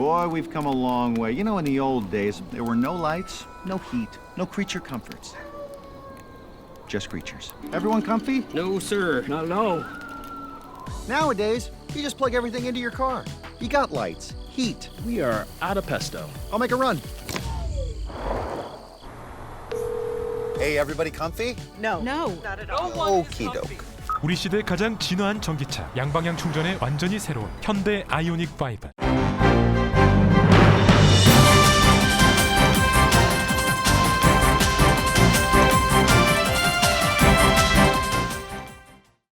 Boy, we've come a long way. You know, in the old days, there were no lights, no heat, no creature comforts. Just creatures. Everyone comfy? No, sir. No. Nowadays, you just plug everything into your car. You got lights, heat. We are out of pesto. I'll make a run. Hey, everybody comfy? No. Okie doke. 우리 시대 가장 진화한 전기차, 양방향 충전에 완전히 새로운 현대 아이오닉 5.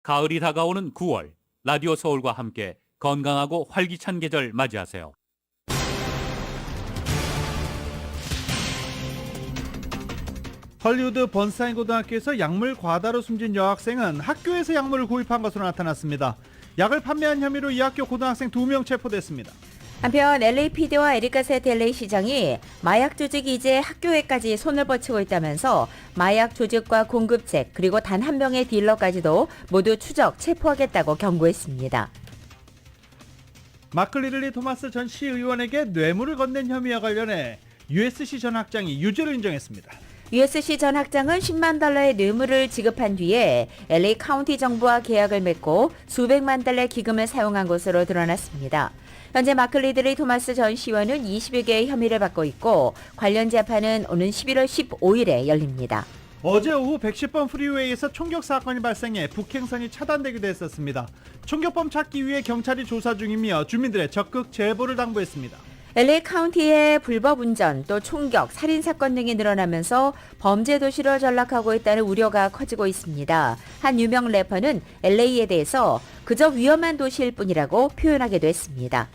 가을이 다가오는 9월, 라디오 서울과 함께 건강하고 활기찬 계절 맞이하세요. 헐리우드 번스타인 고등학교에서 약물 과다로 숨진 여학생은 학교에서 약물을 구입한 것으로 나타났습니다. 약을 판매한 혐의로 이 학교 고등학생 2명 체포됐습니다. 한편 LAPD와 에리카세트 LA 시장이 마약 조직이 이제 학교에까지 손을 뻗치고 있다면서 마약 조직과 공급책 그리고 단 한 명의 딜러까지도 모두 추적, 체포하겠다고 경고했습니다. 마크 리들리 토마스 전 시의원에게 뇌물을 건넨 혐의와 관련해 USC 전 학장이 유죄를 인정했습니다. USC 전 학장은 10만 달러의 뇌물을 지급한 뒤에 LA 카운티 정부와 계약을 맺고 수백만 달러의 기금을 사용한 것으로 드러났습니다. 현재 마크 리들리 토마스 전 시의원은 20여 개의 혐의를 받고 있고 관련 재판은 오는 11월 15일에 열립니다. 어제 오후 110번 프리웨이에서 총격 사건이 발생해 북행선이 차단되기도 했었습니다. 총격범 찾기 위해 경찰이 조사 중이며 주민들의 적극 제보를 당부했습니다. LA 카운티의 불법 운전, 또 총격, 살인 사건 등이 늘어나면서 범죄 도시로 전락하고 있다는 우려가 커지고 있습니다. 한 유명 래퍼는 LA에 대해서 그저 위험한 도시일 뿐이라고 표현하기도 했습니다.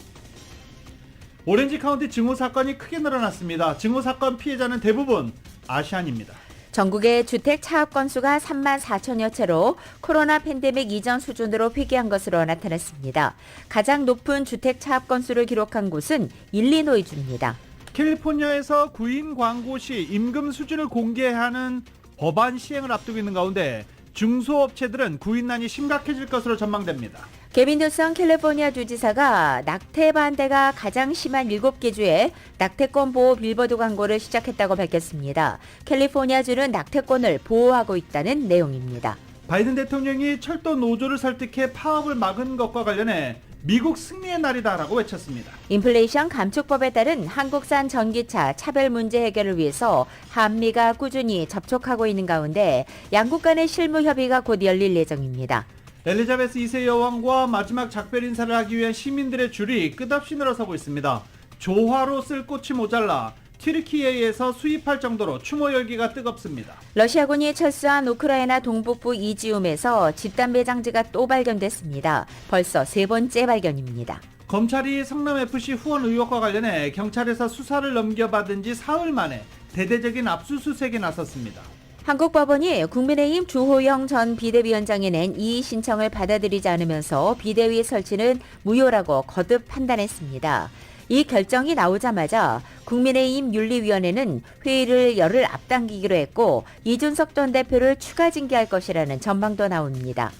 오렌지 카운티 증오 사건이 크게 늘어났습니다. 증오 사건 피해자는 대부분 아시안입니다. 전국의 주택 차업 건수가 3만 4천여 채로 코로나 팬데믹 이전 수준으로 회귀한 것으로 나타났습니다. 가장 높은 주택 차업 건수를 기록한 곳은 일리노이주입니다. 캘리포니아에서 구인 광고 시 임금 수준을 공개하는 법안 시행을 앞두고 있는 가운데 중소업체들은 구인난이 심각해질 것으로 전망됩니다. 개빈 뉴섬 캘리포니아 주지사가 낙태 반대가 가장 심한 7개 주에 낙태권 보호 빌보드 광고를 시작했다고 밝혔습니다. 캘리포니아주는 낙태권을 보호하고 있다는 내용입니다. 바이든 대통령이 철도 노조를 설득해 파업을 막은 것과 관련해 미국 승리의 날이다라고 외쳤습니다. 인플레이션 감축법에 따른 한국산 전기차 차별 문제 해결을 위해서 한미가 꾸준히 접촉하고 있는 가운데 양국 간의 실무 협의가 곧 열릴 예정입니다. 엘리자베스 2세 여왕과 마지막 작별 인사를 하기 위한 시민들의 줄이 끝없이 늘어서고 있습니다. 조화로 쓸 꽃이 모자라 튀르키예에서 수입할 정도로 추모 열기가 뜨겁습니다. 러시아군이 철수한 우크라이나 동북부 이지움에서 집단 매장지가 또 발견됐습니다. 벌써 3번째 발견입니다. 검찰이 성남FC 후원 의혹과 관련해 경찰에서 수사를 넘겨받은 지 사흘 만에 대대적인 압수수색에 나섰습니다. 한국 법원이 국민의힘 주호영 전 비대위원장이 낸 이의 신청을 받아들이지 않으면서 비대위 설치는 무효라고 거듭 판단했습니다. 이 결정이 나오자마자 국민의힘 윤리위원회는 회의를 열흘 앞당기기로 했고 이준석 전 대표를 추가 징계할 것이라는 전망도 나옵니다.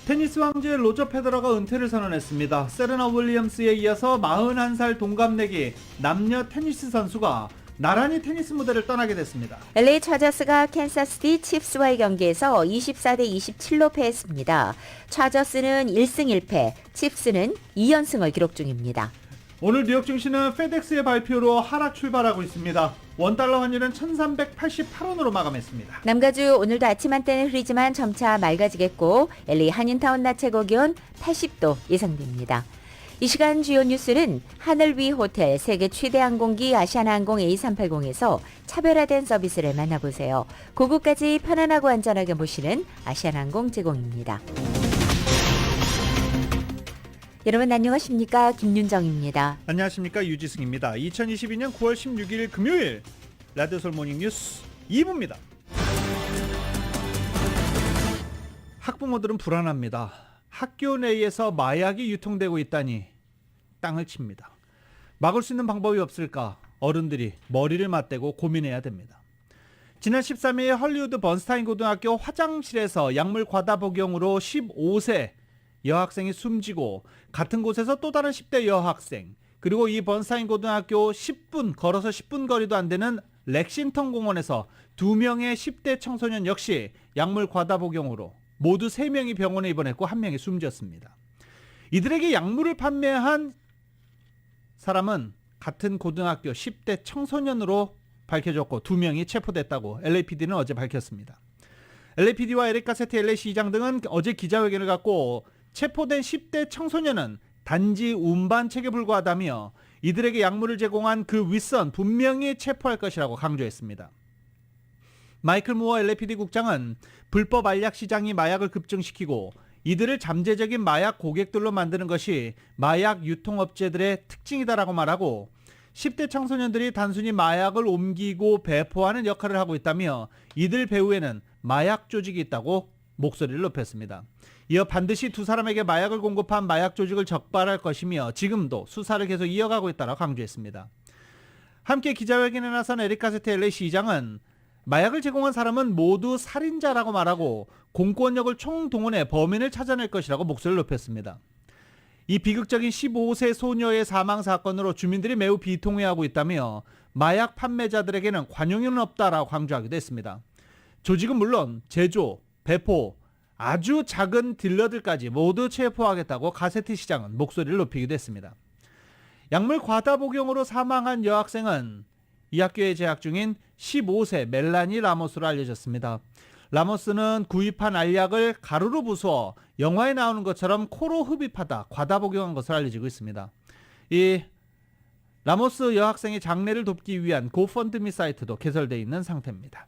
테니스 왕제 로저 페더러가 은퇴를 선언했습니다. 세레나 윌리엄스에 이어서 41살 동갑내기 남녀 테니스 선수가 나란히 테니스 무대를 떠나게 됐습니다. LA 차저스가 캔사스시티 칩스와의 경기에서 24대 27로 패했습니다. 차저스는 1승 1패, 칩스는 2연승을 기록 중입니다. 오늘 뉴욕 증시는 페덱스의 발표로 하락 출발하고 있습니다. 원달러 환율은 1388원으로 마감했습니다. 남가주 오늘도 아침 한때는 흐리지만 점차 맑아지겠고 LA 한인타운 낮 최고 기온 80도 예상됩니다. 이 시간 주요 뉴스는 하늘 위 호텔 세계 최대 항공기 아시아나항공 A380에서 차별화된 서비스를 만나보세요. 고국까지 편안하고 안전하게 모시는 아시아나항공 제공입니다. 여러분 안녕하십니까? 김윤정입니다. 안녕하십니까? 유지승입니다. 2022년 9월 16일 금요일 라디오 서울 모닝 뉴스 2부입니다. 학부모들은 불안합니다. 학교 내에서 마약이 유통되고 있다니 땅을 칩니다. 막을 수 있는 방법이 없을까? 어른들이 머리를 맞대고 고민해야 됩니다. 지난 13일 헐리우드 번스타인 고등학교 화장실에서 약물 과다 복용으로 15세 여학생이 숨지고 같은 곳에서 또 다른 10대 여학생 그리고 이 번스타인 고등학교 10분 걸어서 10분 거리도 안 되는 렉싱턴 공원에서 2명의 10대 청소년 역시 약물 과다 복용으로 모두 3명이 병원에 입원했고 1명이 숨졌습니다. 이들에게 약물을 판매한 사람은 같은 고등학교 10대 청소년으로 밝혀졌고 2명이 체포됐다고 LAPD는 어제 밝혔습니다. LAPD와 에릭 가세티 LA 시장 등은 어제 기자회견을 갖고 체포된 10대 청소년은 단지 운반책에 불과하다며 이들에게 약물을 제공한 그 윗선 분명히 체포할 것이라고 강조했습니다. 마이클 무어 LAPD 국장은 불법 알약 시장이 마약을 급증시키고 이들을 잠재적인 마약 고객들로 만드는 것이 마약 유통업체들의 특징이다라고 말하고 10대 청소년들이 단순히 마약을 옮기고 배포하는 역할을 하고 있다며 이들 배후에는 마약 조직이 있다고 목소리를 높였습니다. 이어 반드시 두 사람에게 마약을 공급한 마약 조직을 적발할 것이며 지금도 수사를 계속 이어가고 있다고 강조했습니다. 함께 기자회견에 나선 에릭 가세티 LA 시장은 마약을 제공한 사람은 모두 살인자라고 말하고 공권력을 총동원해 범인을 찾아낼 것이라고 목소리를 높였습니다. 이 비극적인 15세 소녀의 사망 사건으로 주민들이 매우 비통해하고 있다며 마약 판매자들에게는 관용은 없다라고 강조하기도 했습니다. 조직은 물론 제조, 배포, 아주 작은 딜러들까지 모두 체포하겠다고 가세티 시장은 목소리를 높이기도 했습니다. 약물 과다 복용으로 사망한 여학생은 이 학교에 재학 중인 15세 멜라니 라모스로 알려졌습니다. 라모스는 구입한 알약을 가루로 부수어 영화에 나오는 것처럼 코로 흡입하다 과다 복용한 것으로 알려지고 있습니다. 이 라모스 여학생의 장례를 돕기 위한 고펀드미 사이트도 개설되어 있는 상태입니다.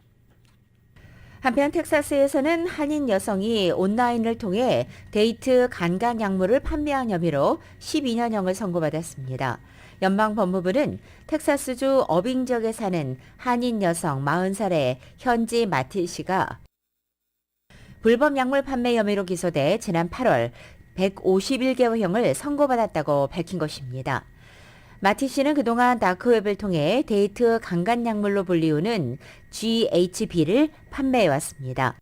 한편 텍사스에서는 한인 여성이 온라인을 통해 데이트 간간 약물을 판매한 혐의로 12년형을 선고받았습니다. 연방법무부는 텍사스주 어빙 지역에 사는 한인 여성 40살의 현지 마틸 씨가 불법 약물 판매 혐의로 기소돼 지난 8월 151개월형을 선고받았다고 밝힌 것입니다. 마티 씨는 그동안 다크웹을 통해 데이트 강간 약물로 불리우는 GHB를 판매해왔습니다.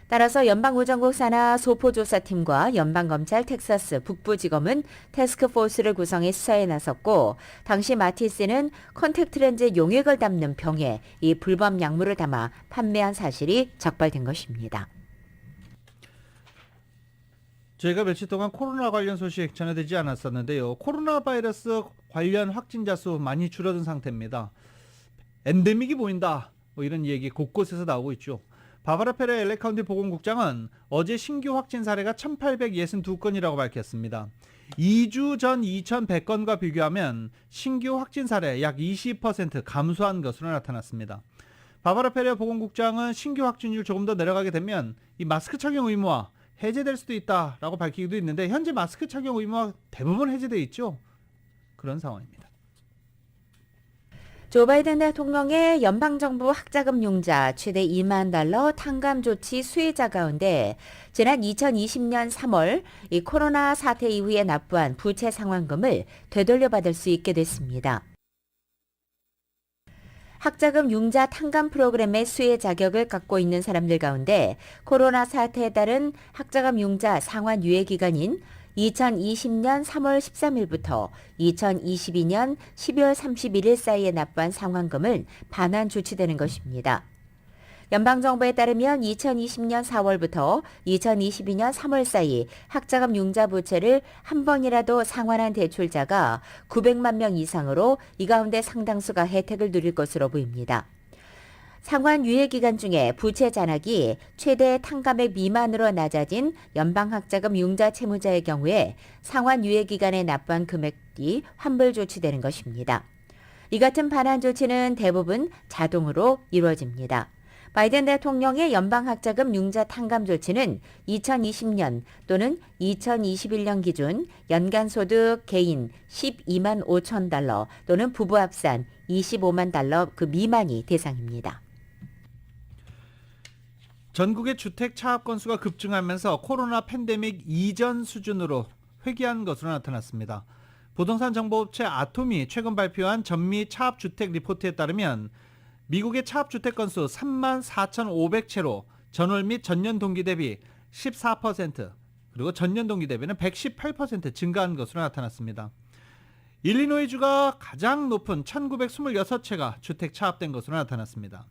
따라서 연방우정국 산하 소포조사팀과 연방검찰 텍사스 북부지검은 태스크포스를 구성해 수사에 나섰고 당시 마티 씨는 컨택트렌즈 용액을 담는 병에 이 불법 약물을 담아 판매한 사실이 적발된 것입니다. 저희가 며칠 동안 코로나 관련 소식 전해드리지 않았었는데요. 코로나 바이러스 관련 확진자 수 많이 줄어든 상태입니다. 엔데믹이 보인다. 이런 얘기 곳곳에서 나오고 있죠. 바바라 페레 LA 카운티 보건국장은 어제 신규 확진 사례가 1,862건이라고 밝혔습니다. 2주 전 2,100건과 비교하면 신규 확진 사례 약 20% 감소한 것으로 나타났습니다. 바바라 페레 보건국장은 신규 확진율 조금 더 내려가게 되면 이 마스크 착용 의무화 해제될 수도 있다라고 밝히기도 있는데 현재 마스크 착용 의무화 대부분 해제되어 있죠. 그런 상황입니다. 조 바이든 대통령의 연방정부 학자금 융자 최대 $2만 탕감 조치 수혜자 가운데 지난 2020년 3월 이 코로나 사태 이후에 납부한 부채 상환금을 되돌려받을 수 있게 됐습니다. 학자금 융자 탕감 프로그램의 수혜 자격을 갖고 있는 사람들 가운데 코로나 사태에 따른 학자금 융자 상환 유예 기간인 2020년 3월 13일부터 2022년 12월 31일 사이에 납부한 상환금은 반환 조치되는 것입니다. 연방정부에 따르면 2020년 4월부터 2022년 3월 사이 학자금 융자 부채를 한 번이라도 상환한 대출자가 900만 명 이상으로 이 가운데 상당수가 혜택을 누릴 것으로 보입니다. 상환 유예 기간 중에 부채 잔액이 최대 탕감액 미만으로 낮아진 연방학자금 융자 채무자의 경우에 상환 유예 기간에 납부한 금액이 환불 조치되는 것입니다. 이 같은 반환 조치는 대부분 자동으로 이루어집니다. 바이든 대통령의 연방학자금 융자 탕감 조치는 2020년 또는 2021년 기준 연간소득 개인 $12만 5천 또는 부부 합산 $25만 그 미만이 대상입니다. 전국의 주택 차압 건수가 급증하면서 코로나 팬데믹 이전 수준으로 회귀한 것으로 나타났습니다. 부동산 정보업체 아톰이 최근 발표한 전미 차압 주택 리포트에 따르면 미국의 차압 주택 건수 34,500채로 전월 및 전년 동기 대비 14% 그리고 전년 동기 대비는 118% 증가한 것으로 나타났습니다. 일리노이주가 가장 높은 1926채가 주택 차압된 것으로 나타났습니다.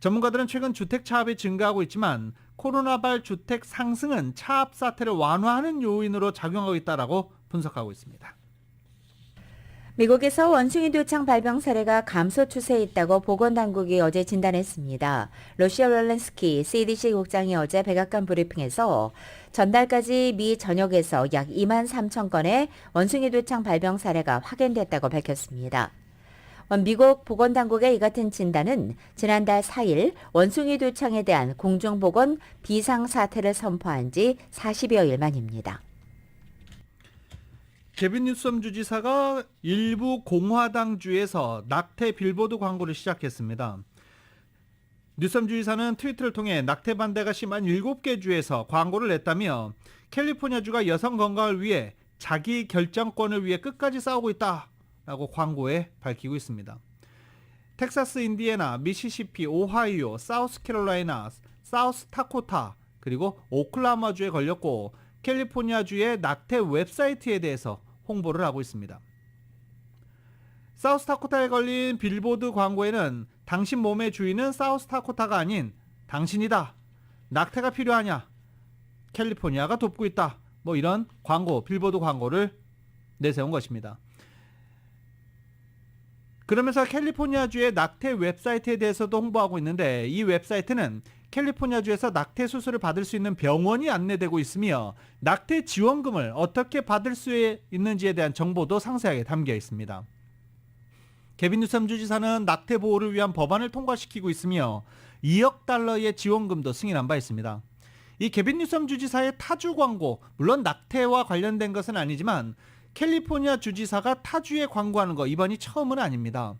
전문가들은 최근 주택 차압이 증가하고 있지만 코로나발 주택 상승은 차압 사태를 완화하는 요인으로 작용하고 있다고 분석하고 있습니다. 미국에서 원숭이 두창 발병 사례가 감소 추세에 있다고 보건당국이 어제 진단했습니다. 러시아 롤렌스키 CDC 국장이 어제 백악관 브리핑에서 전달까지 미 전역에서 약 2만 3천 건의 원숭이 두창 발병 사례가 확인됐다고 밝혔습니다. 미국 보건당국의 이 같은 진단은 지난달 4일 원숭이 두창에 대한 공중보건 비상사태를 선포한 지 40여일 만입니다. 개빈 뉴섬 주지사가 일부 공화당주에서 낙태 빌보드 광고를 시작했습니다. 뉴섬 주지사는 트위터를 통해 낙태 반대가 심한 7개 주에서 광고를 냈다며 캘리포니아주가 여성 건강을 위해 자기 결정권을 위해 끝까지 싸우고 있다라고 광고에 밝히고 있습니다. 텍사스, 인디애나, 미시시피, 오하이오, 사우스캐롤라이나, 사우스다코타 그리고 오클라호마주에 걸렸고 캘리포니아주의 낙태 웹사이트에 대해서 홍보를 하고 있습니다. 사우스다코타에 걸린 빌보드 광고에는 당신 몸의 주인은 사우스다코타가 아닌 당신이다. 낙태가 필요하냐? 캘리포니아가 돕고 있다. 뭐 이런 광고, 빌보드 광고를 내세운 것입니다. 그러면서 캘리포니아주의 낙태 웹사이트에 대해서도 홍보하고 있는데 이 웹사이트는 캘리포니아주에서 낙태 수술을 받을 수 있는 병원이 안내되고 있으며 낙태 지원금을 어떻게 받을 수 있는지에 대한 정보도 상세하게 담겨 있습니다. 개빈 뉴섬 주지사는 낙태 보호를 위한 법안을 통과시키고 있으며 2억 달러의 지원금도 승인한 바 있습니다. 이 개빈 뉴섬 주지사의 타주 광고, 물론 낙태와 관련된 것은 아니지만 캘리포니아 주지사가 타주에 광고하는 거 이번이 처음은 아닙니다.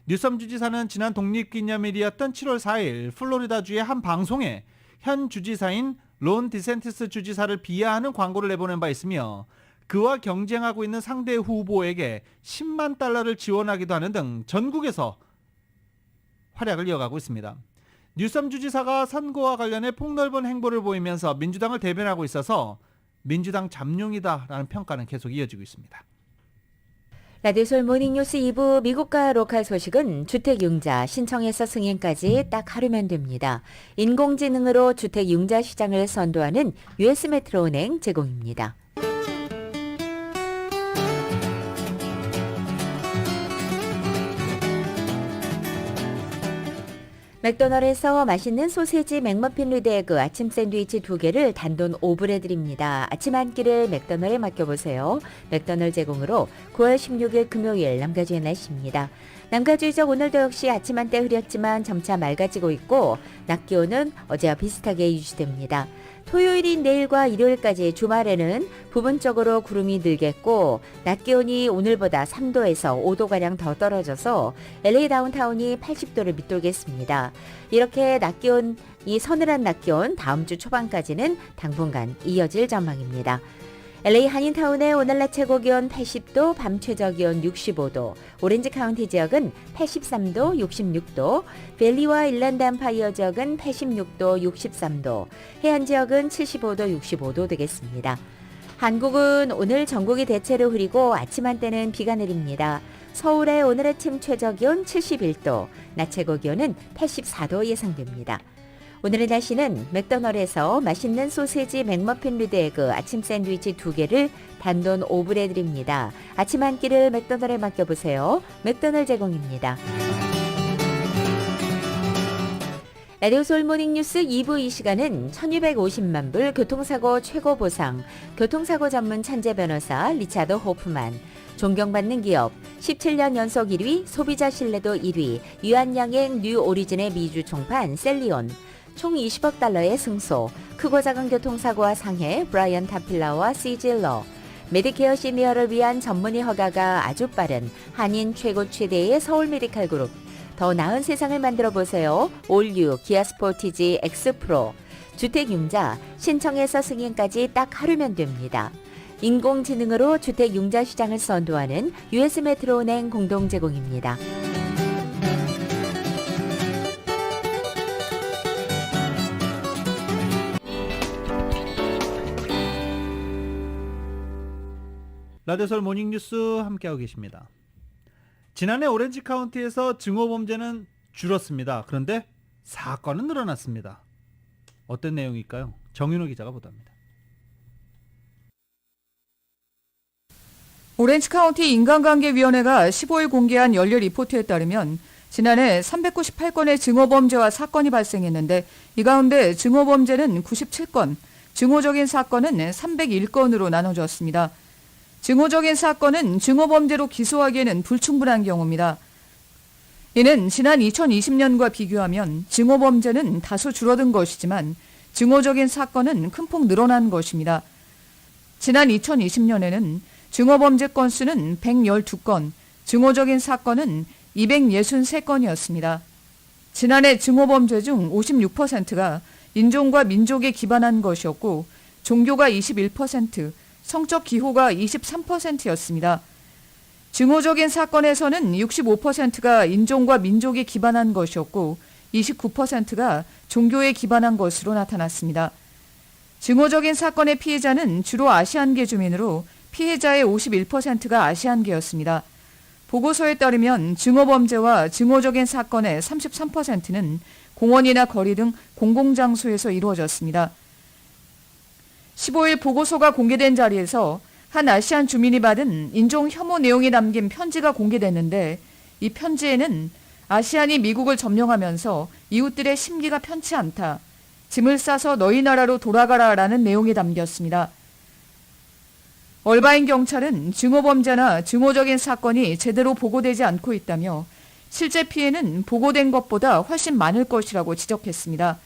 뉴섬 주지사는 지난 독립기념일이었던 7월 4일 플로리다주의 한 방송에 현 주지사인 론 디센티스 주지사를 비하하는 광고를 내보낸 바 있으며 그와 경쟁하고 있는 상대 후보에게 10만 달러를 지원하기도 하는 등 전국에서 활약을 이어가고 있습니다. 뉴섬 주지사가 선거와 관련해 폭넓은 행보를 보이면서 민주당을 대변하고 있어서 민주당 잠룡이다라는 평가는 계속 이어지고 있습니다. 라디오솔 모닝뉴스 2부 미국과 로컬 소식은 주택융자 신청에서 승인까지 딱 하루면 됩니다. 인공지능으로 주택융자 시장을 선도하는 US 메트로은행 제공입니다. 맥도널드에서 맛있는 소세지 맥머핀 리드에그 아침 샌드위치 2개를 단돈 5불에 드립니다. 아침 한 끼를 맥도널드에 맡겨보세요. 맥도널드 제공으로 9월 16일 금요일 남가주의 날씨입니다. 남가주의적 오늘도 역시 아침 한때 흐렸지만 점차 맑아지고 있고 낮 기온은 어제와 비슷하게 유지됩니다. 토요일인 내일과 일요일까지 주말에는 부분적으로 구름이 늘겠고 낮 기온이 오늘보다 3도에서 5도가량 더 떨어져서 LA 다운타운이 80도를 밑돌겠습니다. 이렇게 낮 기온, 이 서늘한 낮 기온 다음 주 초반까지는 당분간 이어질 전망입니다. LA 한인타운의 오늘 낮 최고 기온 80도, 밤 최저 기온 65도, 오렌지 카운티 지역은 83도, 66도, 밸리와 일랜드 엠파이어 지역은 86도, 63도, 해안 지역은 75도, 65도 되겠습니다. 한국은 오늘 전국이 대체로 흐리고 아침 한때는 비가 내립니다. 서울의 오늘 아침 최저 기온 71도, 낮 최고 기온은 84도 예상됩니다. 오늘의 날씨는 맥도널드에서 맛있는 소세지 맥머핀 리드에그 아침 샌드위치 2개를 단돈 5불에 드립니다. 아침 한 끼를 맥도널드에 맡겨보세요. 맥도널드 제공입니다. 라디오솔 모닝뉴스 2부 이 시간은 1250만 불 교통사고 최고 보상, 교통사고 전문 찬재 변호사 리차드 호프만, 존경받는 기업, 17년 연속 1위, 소비자 신뢰도 1위, 유한양행 뉴 오리진의 미주 총판 셀리온, 총 20억 달러의 승소, 크고 작은 교통사고와 상해 브라이언 타필라와 시질러, 메디케어 시니어를 위한 전문의 허가가 아주 빠른 한인 최고 최대의 서울 메디칼 그룹, 더 나은 세상을 만들어 보세요. 올유 기아 스포티지 X-프로, 주택융자 신청에서 승인까지 딱 하루면 됩니다. 인공지능으로 주택융자 시장을 선도하는 US 메트로은행 공동 제공입니다. 라디오서울 모닝뉴스 함께하고 계십니다. 지난해 오렌지 카운티에서 증오범죄는 줄었습니다. 그런데 사건은 늘어났습니다. 어떤 내용일까요? 정윤호 기자가 보도합니다. 오렌지 카운티 인간관계위원회가 15일 공개한 연례 리포트에 따르면 지난해 398건의 증오범죄와 사건이 발생했는데 이 가운데 증오범죄는 97건, 증오적인 사건은 301건으로 나눠졌습니다. 증오적인 사건은 증오범죄로 기소하기에는 불충분한 경우입니다. 이는 지난 2020년과 비교하면 증오범죄는 다소 줄어든 것이지만 증오적인 사건은 큰 폭 늘어난 것입니다. 지난 2020년에는 증오범죄 건수는 112건, 증오적인 사건은 263건이었습니다. 지난해 증오범죄 중 56%가 인종과 민족에 기반한 것이었고 종교가 21%, 성적 기호가 23%였습니다. 증오적인 사건에서는 65%가 인종과 민족에 기반한 것이었고 29%가 종교에 기반한 것으로 나타났습니다. 증오적인 사건의 피해자는 주로 아시안계 주민으로 피해자의 51%가 아시안계였습니다. 보고서에 따르면 증오범죄와 증오적인 사건의 33%는 공원이나 거리 등 공공장소에서 이루어졌습니다. 15일 보고서가 공개된 자리에서 한 아시안 주민이 받은 인종 혐오 내용이 담긴 편지가 공개됐는데 이 편지에는 아시안이 미국을 점령하면서 이웃들의 심기가 편치 않다. 짐을 싸서 너희 나라로 돌아가라라는 내용이 담겼습니다. 얼바인 경찰은 증오범죄나 증오적인 사건이 제대로 보고되지 않고 있다며 실제 피해는 보고된 것보다 훨씬 많을 것이라고 지적했습니다.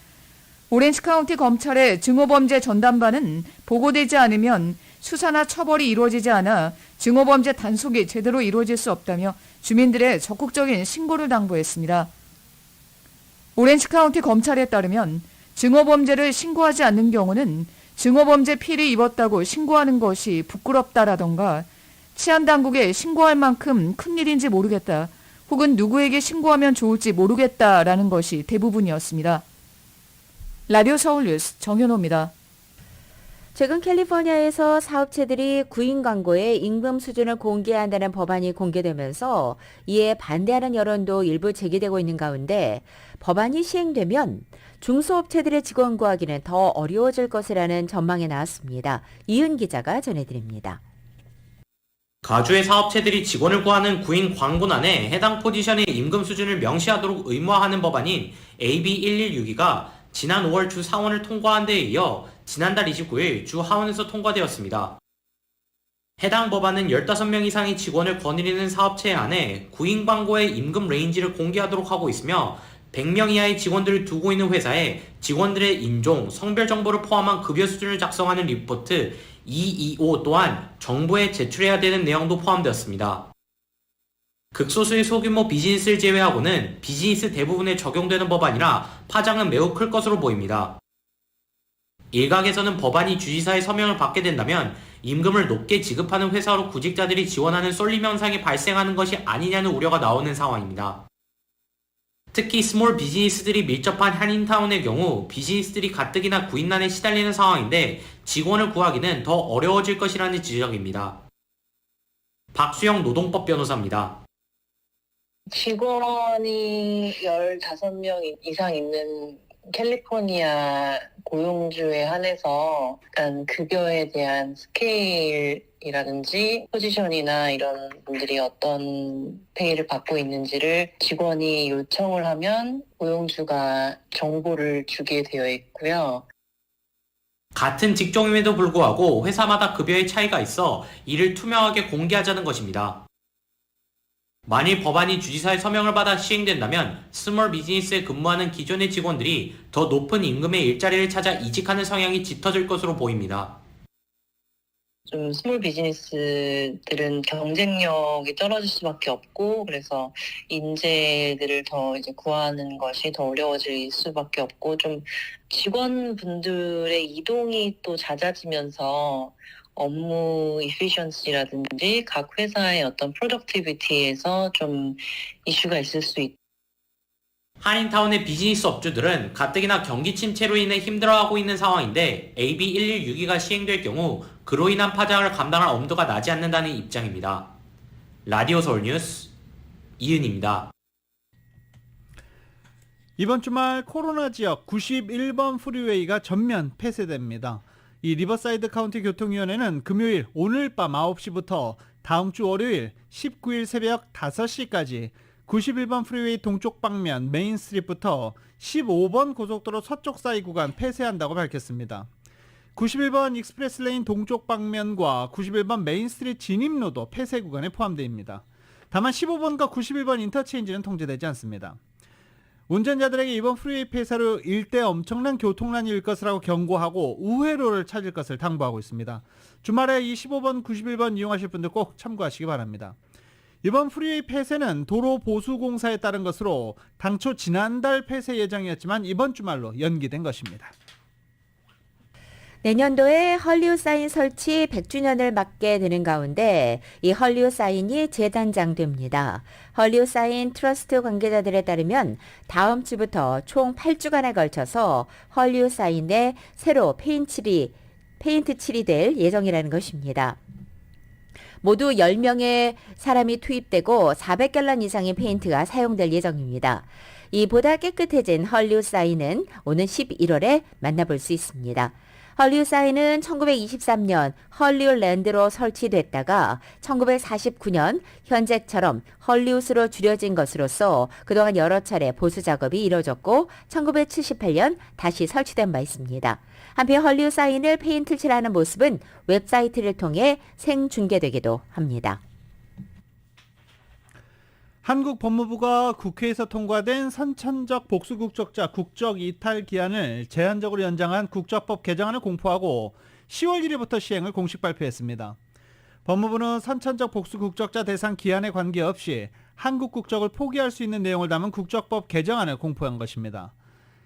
오렌지 카운티 검찰의 증오범죄 전담반은 보고되지 않으면 수사나 처벌이 이루어지지 않아 증오범죄 단속이 제대로 이루어질 수 없다며 주민들의 적극적인 신고를 당부했습니다. 오렌지 카운티 검찰에 따르면 증오범죄를 신고하지 않는 경우는 증오범죄 피해를 입었다고 신고하는 것이 부끄럽다라던가 치안당국에 신고할 만큼 큰일인지 모르겠다 혹은 누구에게 신고하면 좋을지 모르겠다라는 것이 대부분이었습니다. 라디오 서울 뉴스 정현호입니다. 최근 캘리포니아에서 사업체들이 구인 광고에 임금 수준을 공개한다는 법안이 공개되면서 이에 반대하는 여론도 일부 제기되고 있는 가운데 법안이 시행되면 중소업체들의 직원 구하기는 더 어려워질 것이라는 전망이 나왔습니다. 이은 기자가 전해드립니다. 가주의 사업체들이 직원을 구하는 구인 광고란에 해당 포지션의 임금 수준을 명시하도록 의무화하는 법안인 AB 1162가 지난 5월 주 상원을 통과한 데에 이어 지난달 29일 주 하원에서 통과되었습니다. 해당 법안은 15명 이상의 직원을 거느리는 사업체에 한해 구인 광고의 임금 레인지를 공개하도록 하고 있으며 100명 이하의 직원들을 두고 있는 회사에 직원들의 인종, 성별 정보를 포함한 급여 수준을 작성하는 리포트 EEO 또한 정부에 제출해야 되는 내용도 포함되었습니다. 극소수의 소규모 비즈니스를 제외하고는 비즈니스 대부분에 적용되는 법안이라 파장은 매우 클 것으로 보입니다. 일각에서는 법안이 주지사의 서명을 받게 된다면 임금을 높게 지급하는 회사로 구직자들이 지원하는 쏠림 현상이 발생하는 것이 아니냐는 우려가 나오는 상황입니다. 특히 스몰 비즈니스들이 밀접한 한인타운의 경우 비즈니스들이 가뜩이나 구인난에 시달리는 상황인데 직원을 구하기는 더 어려워질 것이라는 지적입니다. 박수영 노동법 변호사입니다. 직원이 15명 이상 있는 캘리포니아 고용주에 한해서 약간 급여에 대한 스케일이라든지 포지션이나 이런 분들이 어떤 페이를 받고 있는지를 직원이 요청을 하면 고용주가 정보를 주게 되어 있고요. 같은 직종임에도 불구하고 회사마다 급여의 차이가 있어 이를 투명하게 공개하자는 것입니다. 만일 법안이 주지사의 서명을 받아 시행된다면 스몰 비즈니스에 근무하는 기존의 직원들이 더 높은 임금의 일자리를 찾아 이직하는 성향이 짙어질 것으로 보입니다. 좀 스몰 비즈니스들은 경쟁력이 떨어질 수밖에 없고 그래서 인재들을 더 이제 구하는 것이 더 어려워질 수밖에 없고 좀 직원분들의 이동이 또 잦아지면서 업무 이피션시라든지 각 회사의 어떤 프로덕티비티에서 좀 이슈가 있을 수 있다. 한인타운의 비즈니스 업주들은 가뜩이나 경기 침체로 인해 힘들어하고 있는 상황인데 AB116가 시행될 경우 그로 인한 파장을 감당할 엄두가 나지 않는다는 입장입니다. 라디오 서울 뉴스 이은입니다. 이번 주말 코로나 지역 91번 프리웨이가 전면 폐쇄됩니다. 이 리버사이드 카운티 교통위원회는 금요일 오늘 밤 9시부터 다음 주 월요일 19일 새벽 5시까지 91번 프리웨이 동쪽 방면 메인스트리트부터 15번 고속도로 서쪽 사이 구간 폐쇄한다고 밝혔습니다. 91번 익스프레스 레인 동쪽 방면과 91번 메인스트리트 진입로도 폐쇄 구간에 포함됩니다. 다만 15번과 91번 인터체인지는 통제되지 않습니다. 운전자들에게 이번 프리웨이 폐쇄로 일대 엄청난 교통난이 일 것이라고 경고하고 우회로를 찾을 것을 당부하고 있습니다. 주말에 이 15번, 91번 이용하실 분들 꼭 참고하시기 바랍니다. 이번 프리웨이 폐쇄는 도로 보수 공사에 따른 것으로 당초 지난달 폐쇄 예정이었지만 이번 주말로 연기된 것입니다. 내년도에 헐리우드 사인 설치 100주년을 맞게 되는 가운데 이 헐리우드 사인이 재단장됩니다. 헐리우드 사인 트러스트 관계자들에 따르면 다음 주부터 총 8주간에 걸쳐서 헐리우드 사인에 새로 페인트 칠이 될 예정이라는 것입니다. 모두 10명의 사람이 투입되고 400갤런 이상의 페인트가 사용될 예정입니다. 이 보다 깨끗해진 헐리우드 사인은 오는 11월에 만나볼 수 있습니다. 헐리우드 사인은 1923년 헐리우드 랜드로 설치됐다가 1949년 현재처럼 헐리우드로 줄여진 것으로서 그동안 여러 차례 보수 작업이 이뤄졌고 1978년 다시 설치된 바 있습니다. 한편 헐리우드 사인을 페인트 칠하는 모습은 웹사이트를 통해 생중계되기도 합니다. 한국 법무부가 국회에서 통과된 선천적 복수국적자 국적 이탈 기한을 제한적으로 연장한 국적법 개정안을 공포하고 10월 1일부터 시행을 공식 발표했습니다. 법무부는 선천적 복수국적자 대상 기한에 관계없이 한국 국적을 포기할 수 있는 내용을 담은 국적법 개정안을 공포한 것입니다.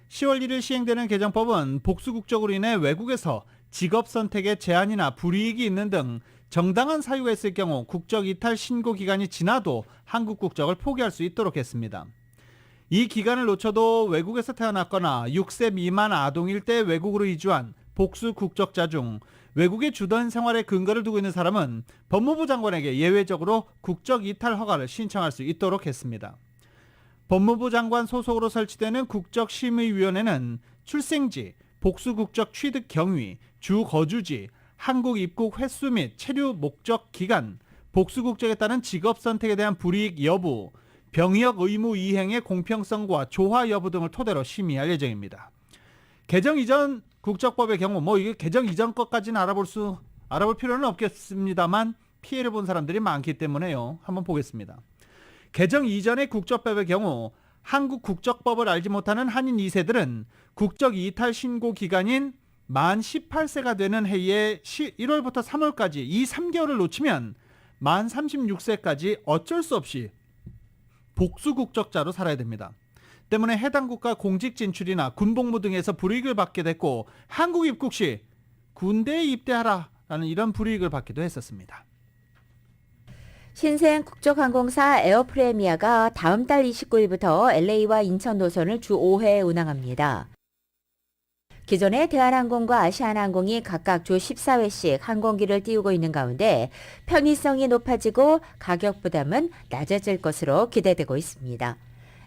10월 1일 시행되는 개정법은 복수국적으로 인해 외국에서 직업 선택에 제한이나 불이익이 있는 등 정당한 사유가 있을 경우 국적 이탈 신고 기간이 지나도 한국 국적을 포기할 수 있도록 했습니다. 이 기간을 놓쳐도 외국에서 태어났거나 6세 미만 아동일 때 외국으로 이주한 복수 국적자 중 외국의 주던 생활에 근거를 두고 있는 사람은 법무부 장관에게 예외적으로 국적 이탈 허가를 신청할 수 있도록 했습니다. 법무부 장관 소속으로 설치되는 국적심의위원회는 출생지, 복수국적 취득 경위, 주 거주지, 한국 입국 횟수 및 체류 목적 기간, 복수국적에 따른 직업 선택에 대한 불이익 여부, 병역 의무 이행의 공평성과 조화 여부 등을 토대로 심의할 예정입니다. 개정 이전 국적법의 경우 이게 개정 이전 것까지는 알아볼 필요는 없겠습니다만 피해를 본 사람들이 많기 때문에요. 한번 보겠습니다. 개정 이전의 국적법의 경우 한국 국적법을 알지 못하는 한인 2세들은 국적 이탈 신고 기간인 만 18세가 되는 해에 1월부터 3월까지 이 3개월을 놓치면 만 36세까지 어쩔 수 없이 복수국적자로 살아야 됩니다. 때문에 해당 국가 공직 진출이나 군복무 등에서 불이익을 받게 됐고 한국 입국 시 군대에 입대하라라는 이런 불이익을 받기도 했었습니다. 신생 국적항공사 에어프레미아가 다음 달 29일부터 LA와 인천 노선을 주 5회 운항합니다. 기존에 대한항공과 아시아나항공이 각각 주 14회씩 항공기를 띄우고 있는 가운데 편의성이 높아지고 가격 부담은 낮아질 것으로 기대되고 있습니다.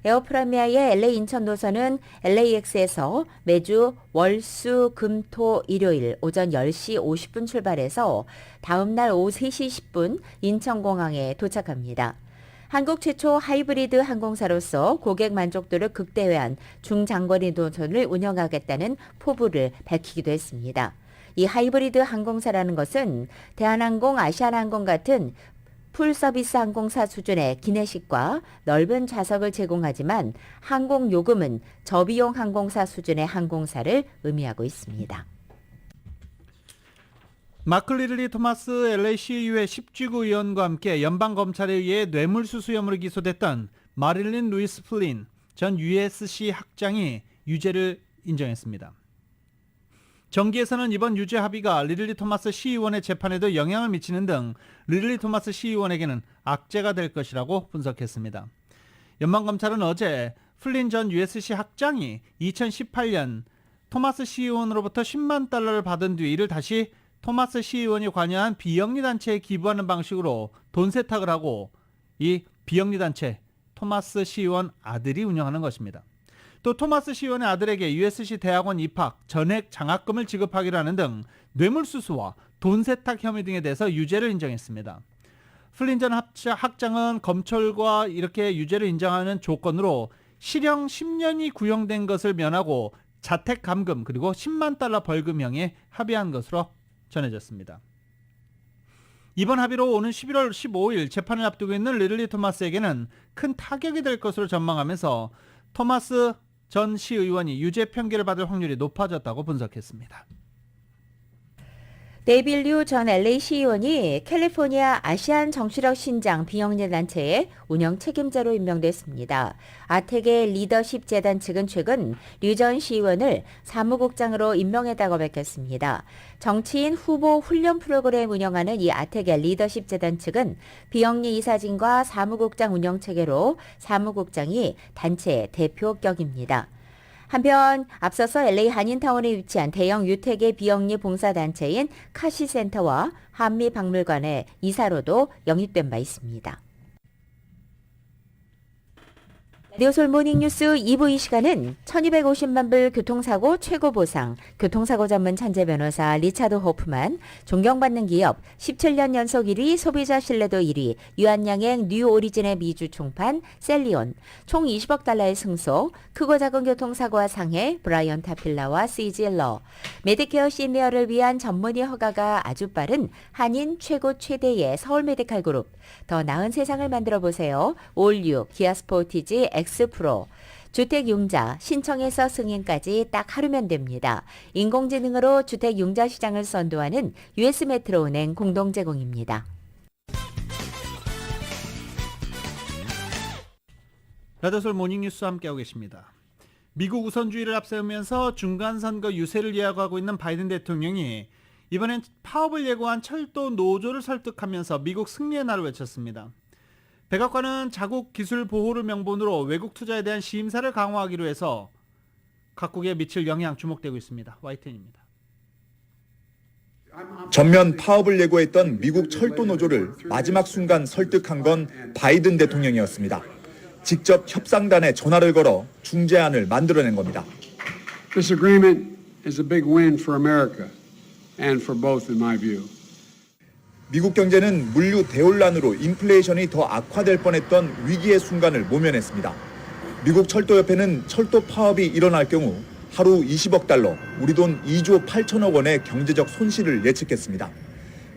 에어프라미아의 LA 인천 노선은 LAX에서 매주 월, 수, 금, 토, 일요일 오전 10시 50분 출발해서 다음 날 오후 3시 10분 인천공항에 도착합니다. 한국 최초 하이브리드 항공사로서 고객 만족도를 극대화한 중장거리 노선을 운영하겠다는 포부를 밝히기도 했습니다. 이 하이브리드 항공사라는 것은 대한항공, 아시아나항공 같은 풀서비스 항공사 수준의 기내식과 넓은 좌석을 제공하지만 항공 요금은 저비용 항공사 수준의 항공사를 의미하고 있습니다. 마크 리들리 토마스 LA 시의회 10지구 의원과 함께 연방검찰에 의해 뇌물수수 혐의로 기소됐던 마릴린 루이스 플린 전 USC 학장이 유죄를 인정했습니다. 정기에서는 이번 유죄 합의가 리들리 토마스 시의원의 재판에도 영향을 미치는 등 리들리 토마스 시의원에게는 악재가 될 것이라고 분석했습니다. 연방검찰은 어제 플린 전 USC 학장이 2018년 토마스 C. 의원으로부터 10만 달러를 받은 뒤 이를 다시 토마스 C. 의원이 관여한 비영리 단체에 기부하는 방식으로 돈 세탁을 하고 이 비영리 단체 토마스 C. 의원 아들이 운영하는 것입니다. 또 토마스 C. 의원의 아들에게 USC 대학원 입학, 전액 장학금을 지급하기로 하는 등 뇌물수수와 돈 세탁 혐의 등에 대해서 유죄를 인정했습니다. 플린 전 학장은 검찰과 이렇게 유죄를 인정하는 조건으로 실형 10년이 구형된 것을 면하고 자택 감금 그리고 10만 달러 벌금형에 합의한 것으로 전해졌습니다. 이번 합의로 오는 11월 15일 재판을 앞두고 있는 리들리 토마스에게는 큰 타격이 될 것으로 전망하면서 토마스 전 시의원이 유죄 판결을 받을 확률이 높아졌다고 분석했습니다. 데이빌 류 전 LA 시의원이 캘리포니아 아시안 정치력 신장 비영리 단체의 운영 책임자로 임명됐습니다. 아텍의 리더십 재단 측은 최근 류 전 시의원을 사무국장으로 임명했다고 밝혔습니다. 정치인 후보 훈련 프로그램 운영하는 이 아텍의 리더십 재단 측은 비영리 이사진과 사무국장 운영 체계로 사무국장이 단체의 대표격입니다. 한편 앞서서 LA 한인타운에 위치한 대형 유택의 비영리 봉사단체인 카시센터와 한미박물관의 이사로도 영입된 바 있습니다. 라디오솔 모닝뉴스 2부 이 시간은 1250만 불 교통사고 최고 보상, 교통사고 전문 천재 변호사 리차드 호프만, 존경받는 기업 17년 연속 1위 소비자 신뢰도 1위 유한양행 뉴 오리진의 미주 총판 셀리온, 총 20억 달러의 승소, 크고 작은 교통사고와 상해 브라이언 타필라와 CG일러, 메디케어 시니어를 위한 전문의 허가가 아주 빠른 한인 최고 최대의 서울 메디칼 그룹, 더 나은 세상을 만들어 보세요. 올유 기아 스포티지 X프로, 주택융자 신청에서 승인까지 딱 하루면 됩니다. 인공지능으로 주택융자 시장을 선도하는 US 메트로은행 공동 제공입니다. 라디오솔 모닝뉴스 함께하고 계십니다. 미국 우선주의를 앞세우면서 중간선거 유세를 예고하고 있는 바이든 대통령이 이번엔 파업을 예고한 철도 노조를 설득하면서 미국 승리의 날을 외쳤습니다. 백악관은 자국 기술 보호를 명분으로 외국 투자에 대한 심사를 강화하기로 해서 각국에 미칠 영향 주목되고 있습니다. YTN입니다. 전면 파업을 예고했던 미국 철도 노조를 마지막 순간 설득한 건 바이든 대통령이었습니다. 직접 협상단에 전화를 걸어 중재안을 만들어낸 겁니다. This agreement is a big win for America and for both in my view. 미국 경제는 물류 대혼란으로 인플레이션이 더 악화될 뻔했던 위기의 순간을 모면했습니다. 미국 철도협회는 철도 파업이 일어날 경우 하루 20억 달러, 우리 돈 2조 8천억 원의 경제적 손실을 예측했습니다.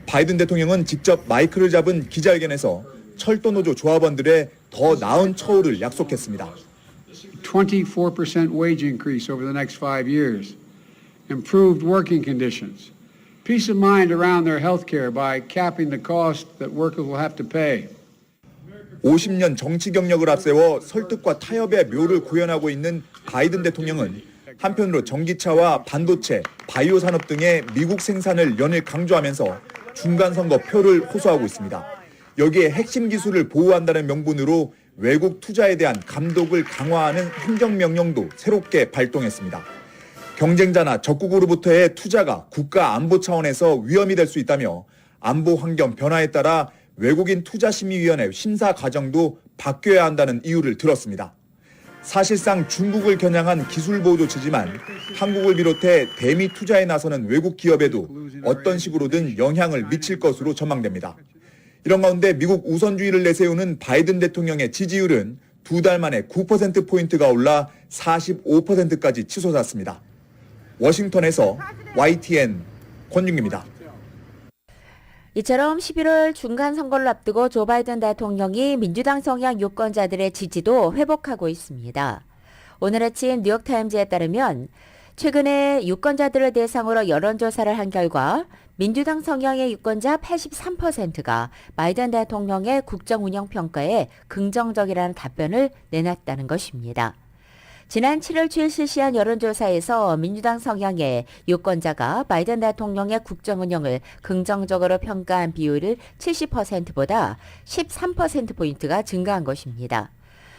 바이든 대통령은 직접 마이크를 잡은 기자회견에서 철도 노조 조합원들의 더 나은 처우를 약속했습니다. 24% wage increase over the next 5 years, improved working conditions, peace of mind around their health care by capping the cost that workers will have to pay. 50년 정치 경력을 앞세워 설득과 타협의 묘를 구현하고 있는 바이든 대통령은 한편으로 전기차와 반도체, 바이오 산업 등의 미국 생산을 연일 강조하면서 중간선거 표를 호소하고 있습니다. 여기에 핵심 기술을 보호한다는 명분으로 외국 투자에 대한 감독을 강화하는 행정명령도 새롭게 발동했습니다. 경쟁자나 적국으로부터의 투자가 국가 안보 차원에서 위험이 될 수 있다며 안보 환경 변화에 따라 외국인 투자심의위원회 심사 과정도 바뀌어야 한다는 이유를 들었습니다. 사실상 중국을 겨냥한 기술보호 조치지만 한국을 비롯해 대미 투자에 나서는 외국 기업에도 어떤 식으로든 영향을 미칠 것으로 전망됩니다. 이런 가운데 미국 우선주의를 내세우는 바이든 대통령의 지지율은 2달 만에 9%포인트가 올라 45%까지 치솟았습니다. 워싱턴에서 YTN 권윤기입니다. 이처럼 11월 중간 선거를 앞두고 조 바이든 대통령이 민주당 성향 유권자들의 지지도 회복하고 있습니다. 오늘 아침 뉴욕타임즈에 따르면 최근에 유권자들을 대상으로 여론조사를 한 결과 민주당 성향의 유권자 83%가 바이든 대통령의 국정 운영 평가에 긍정적이라는 답변을 내놨다는 것입니다. 지난 7월 7일 실시한 여론조사에서 민주당 성향의 유권자가 바이든 대통령의 국정 운영을 긍정적으로 평가한 비율을 70%보다 13%포인트가 증가한 것입니다.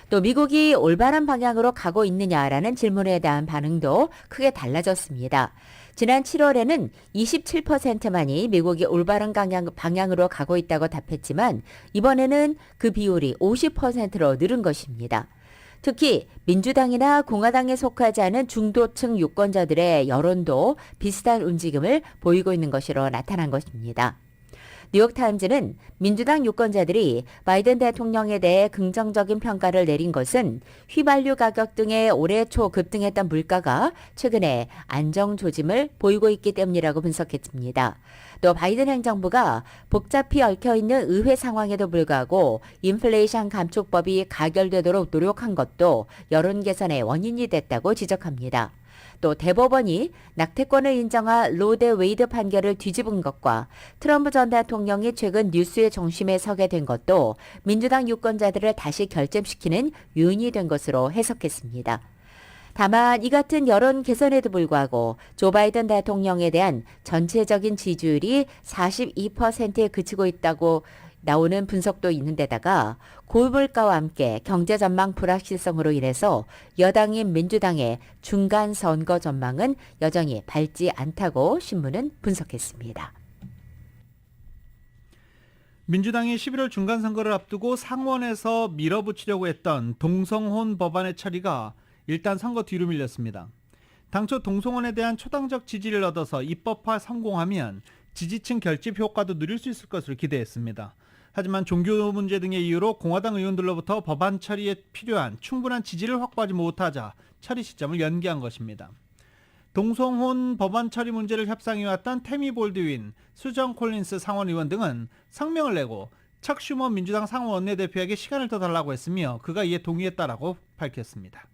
또 미국이 올바른 방향으로 가고 있느냐라는 질문에 대한 반응도 크게 달라졌습니다. 지난 7월에는 27%만이 미국이 올바른 방향으로 가고 있다고 답했지만 이번에는 그 비율이 50%로 늘은 것입니다. 특히 민주당이나 공화당에 속하지 않은 중도층 유권자들의 여론도 비슷한 움직임을 보이고 있는 것으로 나타난 것입니다. 뉴욕타임즈는 민주당 유권자들이 바이든 대통령에 대해 긍정적인 평가를 내린 것은 휘발유 가격 등의 올해 초 급등했던 물가가 최근에 안정 조짐을 보이고 있기 때문이라고 분석했습니다. 또 바이든 행정부가 복잡히 얽혀있는 의회 상황에도 불구하고 인플레이션 감축법이 가결되도록 노력한 것도 여론 개선의 원인이 됐다고 지적합니다. 또 대법원이 낙태권을 인정한 로 대 웨이드 판결을 뒤집은 것과 트럼프 전 대통령이 최근 뉴스의 중심에 서게 된 것도 민주당 유권자들을 다시 결집시키는 요인이 된 것으로 해석했습니다. 다만 이 같은 여론 개선에도 불구하고 조 바이든 대통령에 대한 전체적인 지지율이 42%에 그치고 있다고 나오는 분석도 있는 데다가 고물가와 함께 경제 전망 불확실성으로 인해서 여당인 민주당의 중간 선거 전망은 여전히 밝지 않다고 신문은 분석했습니다. 민주당이 11월 중간선거를 앞두고 상원에서 밀어붙이려고 했던 동성혼 법안의 처리가 일단 선거 뒤로 밀렸습니다. 당초 동성혼에 대한 초당적 지지를 얻어서 입법화 성공하면 지지층 결집 효과도 누릴 수 있을 것으로 기대했습니다. 하지만 종교 문제 등의 이유로 공화당 의원들로부터 법안 처리에 필요한 충분한 지지를 확보하지 못하자 처리 시점을 연기한 것입니다. 동성혼 법안 처리 문제를 협상해왔던 태미 볼드윈, 수정 콜린스 상원 의원 등은 성명을 내고 척 슈머 민주당 상원 원내대표에게 시간을 더 달라고 했으며 그가 이에 동의했다라고 밝혔습니다.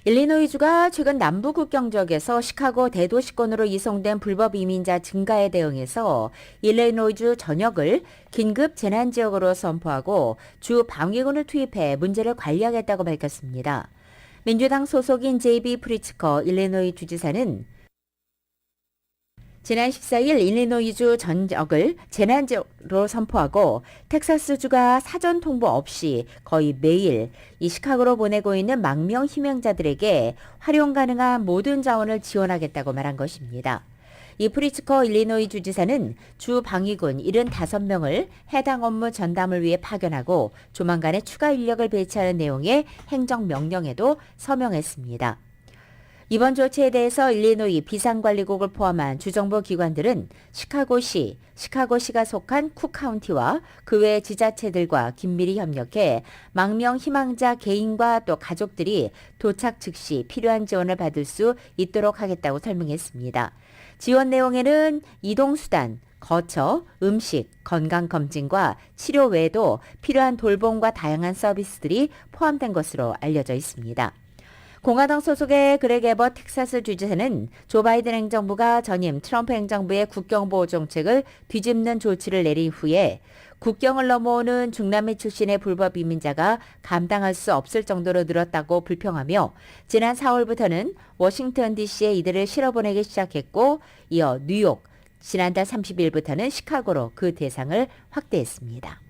일리노이주가 최근 남부 국경 지역에서 시카고 대도시권으로 이송된 불법 이민자 증가에 대응해서 일리노이주 전역을 긴급 재난지역으로 선포하고 주 방위군을 투입해 문제를 관리하겠다고 밝혔습니다. 민주당 소속인 J.B. 프리츠커 일리노이 주지사는 지난 14일 일리노이주 전역을 재난지역으로 선포하고 텍사스주가 사전 통보 없이 거의 매일 이 시카고로 보내고 있는 망명 희명자들에게 활용 가능한 모든 자원을 지원하겠다고 말한 것입니다. 이 프리츠커 일리노이 주지사는 주 방위군 75명을 해당 업무 전담을 위해 파견하고 조만간에 추가 인력을 배치하는 내용의 행정명령에도 서명했습니다. 이번 조치에 대해서 일리노이 비상관리국을 포함한 주정부 기관들은 시카고시가 속한 쿡카운티와 그 외 지자체들과 긴밀히 협력해 망명 희망자 개인과 또 가족들이 도착 즉시 필요한 지원을 받을 수 있도록 하겠다고 설명했습니다. 지원 내용에는 이동수단, 거처, 음식, 건강검진과 치료 외에도 필요한 돌봄과 다양한 서비스들이 포함된 것으로 알려져 있습니다. 공화당 소속의 그렉 에버 텍사스 주지사는 조 바이든 행정부가 전임 트럼프 행정부의 국경보호 정책을 뒤집는 조치를 내린 후에 국경을 넘어오는 중남미 출신의 불법 이민자가 감당할 수 없을 정도로 늘었다고 불평하며 지난 4월부터는 워싱턴 DC에 이들을 실어보내기 시작했고 이어 뉴욕, 지난달 30일부터는 시카고로 그 대상을 확대했습니다.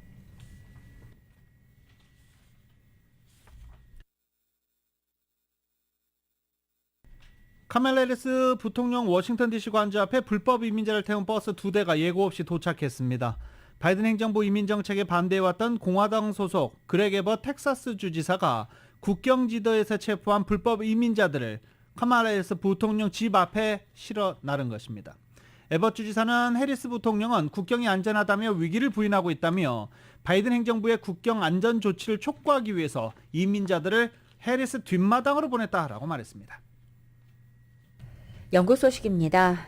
카멜라 해리스 부통령 워싱턴 DC 관저 앞에 불법 이민자를 태운 버스 2대가 예고 없이 도착했습니다. 바이든 행정부 이민정책에 반대해왔던 공화당 소속 그렉 에버 텍사스 주지사가 국경지도에서 체포한 불법 이민자들을 카멜라 해리스 부통령 집 앞에 실어 나른 것입니다. 에버 주지사는 해리스 부통령은 국경이 안전하다며 위기를 부인하고 있다며 바이든 행정부의 국경 안전 조치를 촉구하기 위해서 이민자들을 해리스 뒷마당으로 보냈다라고 말했습니다. 영국 소식입니다.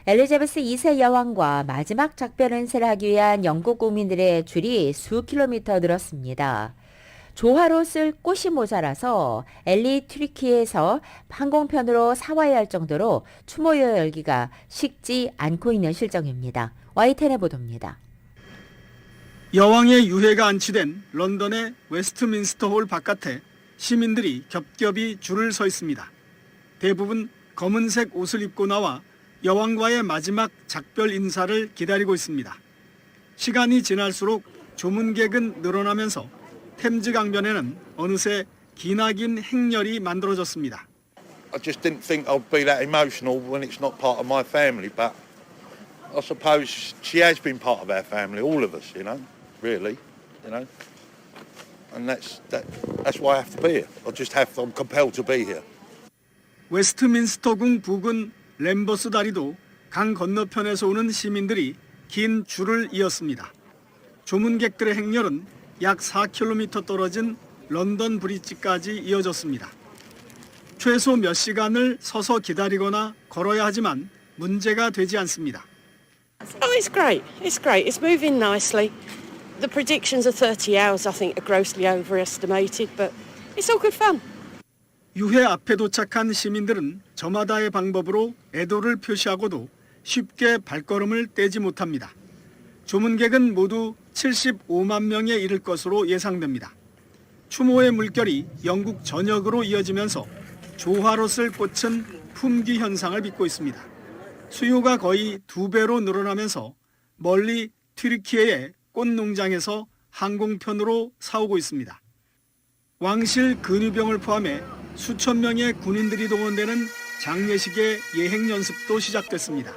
엘리자베스 2세 여왕과 마지막 작별 행세를 하기 위한 영국 국민들의 줄이 수 킬로미터 늘었습니다. 조화로 쓸 꽃이 모자라서 엘리 튀르키에서 항공편으로 사와야 할 정도로 추모여 열기가 식지 않고 있는 실정입니다. YTN의 보도입니다. 여왕의 유해가 안치된 런던의 웨스트민스터 홀 바깥에 시민들이 겹겹이 줄을 서 있습니다. 대부분 검은색 옷을 입고 나와 여왕과의 마지막 작별 인사를 기다리고 있습니다. 시간이 지날수록 조문객은 늘어나면서 템즈 강변에는 어느새 기나긴 행렬이 만들어졌습니다. I just didn't think I'd be that emotional when it's not part of my family, but I suppose she has been part of our family, all of us, really, and that's why I have to be here. I'm compelled to be here. 웨스트민스터궁 부근 램버스 다리도 강 건너편에서 오는 시민들이 긴 줄을 이었습니다. 조문객들의 행렬은 약 4km 떨어진 런던 브리지까지 이어졌습니다. 최소 몇 시간을 서서 기다리거나 걸어야 하지만 문제가 되지 않습니다. Oh, it's great. It's great. It's moving nicely. The predictions of 30 hours, I think, are grossly overestimated, but it's all good fun. 유해 앞에 도착한 시민들은 저마다의 방법으로 애도를 표시하고도 쉽게 발걸음을 떼지 못합니다. 조문객은 모두 75만 명에 이를 것으로 예상됩니다. 추모의 물결이 영국 전역으로 이어지면서 조화롯을 꽂힌 품귀 현상을 빚고 있습니다. 수요가 거의 2배로 늘어나면서 멀리 튀르키예의 꽃농장에서 항공편으로 사오고 있습니다. 왕실 근위병을 포함해 수천 명의 군인들이 동원되는 장례식의 예행 연습도 시작됐습니다.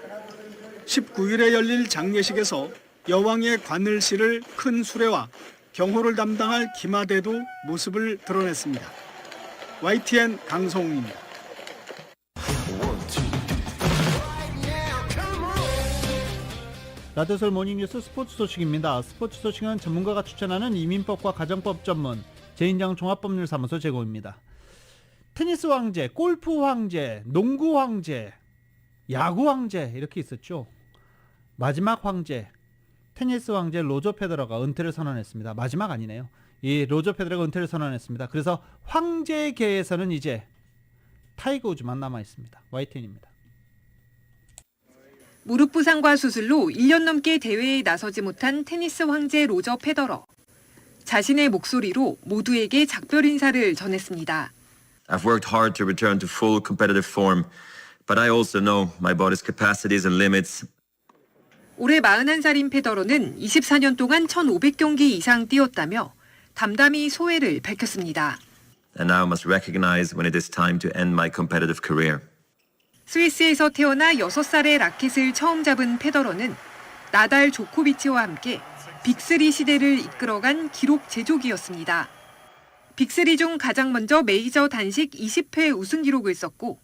19일에 열릴 장례식에서 여왕의 관을 실을 큰 수레와 경호를 담당할 기마대도 모습을 드러냈습니다. YTN 강성웅입니다. 라디오솔 모닝뉴스 스포츠 소식입니다. 스포츠 소식은 전문가가 추천하는 이민법과 가정법 전문 제인장 종합법률사무소 제공입니다. 테니스 황제, 골프 황제, 농구 황제, 야구 황제 이렇게 있었죠. 마지막 황제, 테니스 황제 로저 페더러가 은퇴를 선언했습니다. 마지막 아니네요. 이 로저 페더러가 은퇴를 선언했습니다. 그래서 황제계에서는 이제 타이거 우즈만 남아 있습니다. YTN입니다. 무릎 부상과 수술로 1년 넘게 대회에 나서지 못한 테니스 황제 로저 페더러. 자신의 목소리로 모두에게 작별 인사를 전했습니다. I've worked hard to return to full competitive form, but I also know my body's capacities and limits. 올해 41살인 페더러는 24년 동안 1,500경기 이상 뛰었다며 담담히 소회를 밝혔습니다. And now I must recognize when it is time to end my competitive career. 스위스에서 태어나 6살에 라켓을 처음 잡은 페더러는 나달 조코비치와 함께 빅3 시대를 이끌어간 기록 제조기였습니다. 빅3 중 가장 먼저 메이저 단식 20회 우승 기록을 썼고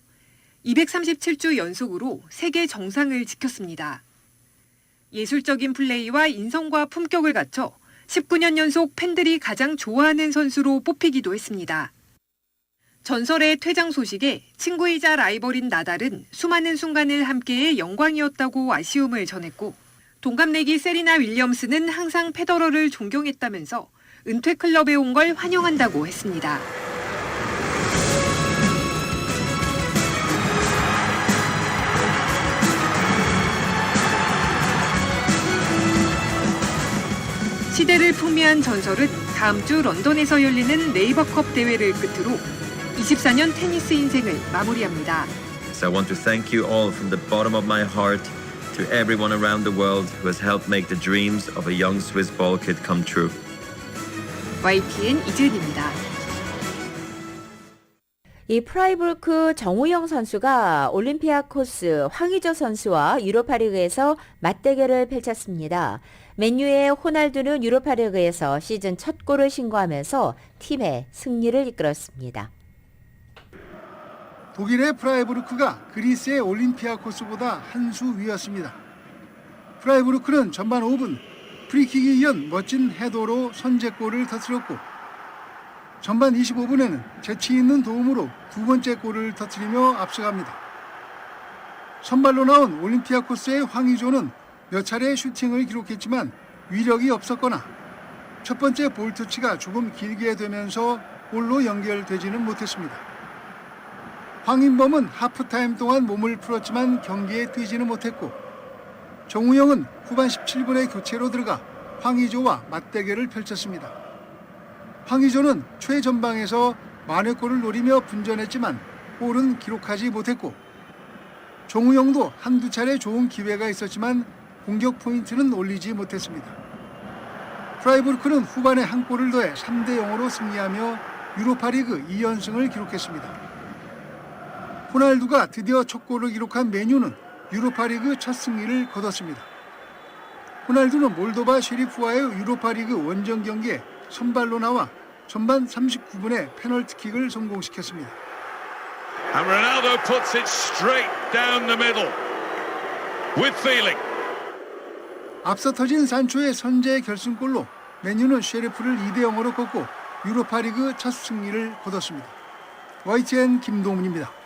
237주 연속으로 세계 정상을 지켰습니다. 예술적인 플레이와 인성과 품격을 갖춰 19년 연속 팬들이 가장 좋아하는 선수로 뽑히기도 했습니다. 전설의 퇴장 소식에 친구이자 라이벌인 나달은 수많은 순간을 함께해 영광이었다고 아쉬움을 전했고 동갑내기 세리나 윌리엄스는 항상 페더러를 존경했다면서 은퇴 클럽에 온 걸 환영한다고 했습니다. 시대를 풍미한 전설은 다음 주 런던에서 열리는 네이버컵 대회를 끝으로 24년 테니스 인생을 마무리합니다. So I want to thank you all from the bottom of my heart to everyone around the world who has helped make the dreams of a young Swiss ball kid come true. YTN 이지은입니다. 이 프라이부르크 정우영 선수가 올림피아코스 황의조 선수와 유로파리그에서 맞대결을 펼쳤습니다. 맨유의 호날두는 유로파리그에서 시즌 첫 골을 신고하면서 팀의 승리를 이끌었습니다. 독일의 프라이부르크가 그리스의 올림피아코스보다 한 수 위였습니다. 프라이부르크는 전반 5분 프리킥에 이은 멋진 헤더로 선제골을 터뜨렸고 전반 25분에는 재치 있는 도움으로 두 번째 골을 터뜨리며 앞서갑니다. 선발로 나온 올림피아코스의 황의조는 몇 차례 슈팅을 기록했지만 위력이 없었거나 첫 번째 볼 터치가 조금 길게 되면서 골로 연결되지는 못했습니다. 황인범은 하프타임 동안 몸을 풀었지만 경기에 뛰지는 못했고 정우영은 후반 17분에 교체로 들어가 황의조와 맞대결을 펼쳤습니다. 황의조는 최전방에서 만회골을 노리며 분전했지만 골은 기록하지 못했고 정우영도 한두 차례 좋은 기회가 있었지만 공격 포인트는 올리지 못했습니다. 프라이부르크는 후반에 한 골을 더해 3대 0으로 승리하며 유로파리그 2연승을 기록했습니다. 호날두가 드디어 첫 골을 기록한 맨유는 유로파리그 첫 승리를 거뒀습니다. 호날두는 몰도바 셰리프와의 유로파리그 원정 경기에 선발로 나와 전반 39분에 페널티킥을 성공시켰습니다. And Ronaldo puts it straight down the middle with feeling. 앞서 터진 산초의 선제 결승골로 맨유는 셰리프를 2대 0으로 꺾고 유로파리그 첫 승리를 거뒀습니다. YTN 김동문입니다.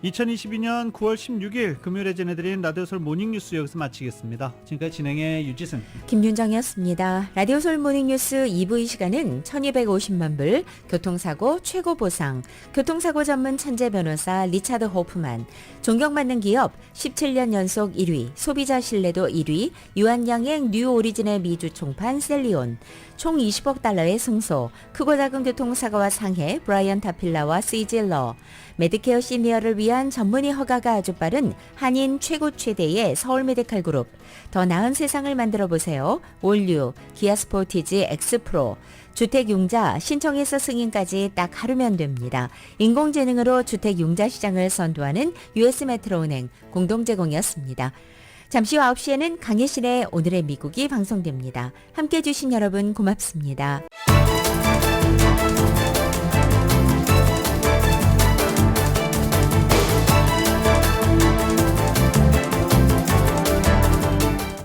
2022년 9월 16일 금요일에 전해드린 라디오솔 모닝뉴스 여기서 마치겠습니다. 지금까지 진행의 유지승, 김윤정이었습니다. 라디오솔 모닝뉴스 2부 이 시간은 1250만 불, 교통사고 최고 보상, 교통사고 전문 천재 변호사 리차드 호프만, 존경받는 기업 17년 연속 1위, 소비자 신뢰도 1위, 유한양행 뉴 오리진의 미주 총판 셀리온, 총 20억 달러의 승소, 크고 작은 교통사고와 상해 브라이언 타필라와 시질러, 메디케어 시니어를 위한 전문의 허가가 아주 빠른 한인 최고 최대의 서울 메디칼 그룹, 더 나은 세상을 만들어 보세요. 올류, 기아 스포티지 엑스프로, 주택융자 신청에서 승인까지 딱 하루면 됩니다. 인공지능으로 주택융자 시장을 선도하는 US메트로은행 공동제공이었습니다. 잠시 후 9시에는 강혜신의 오늘의 미국이 방송됩니다. 함께해 주신 여러분 고맙습니다.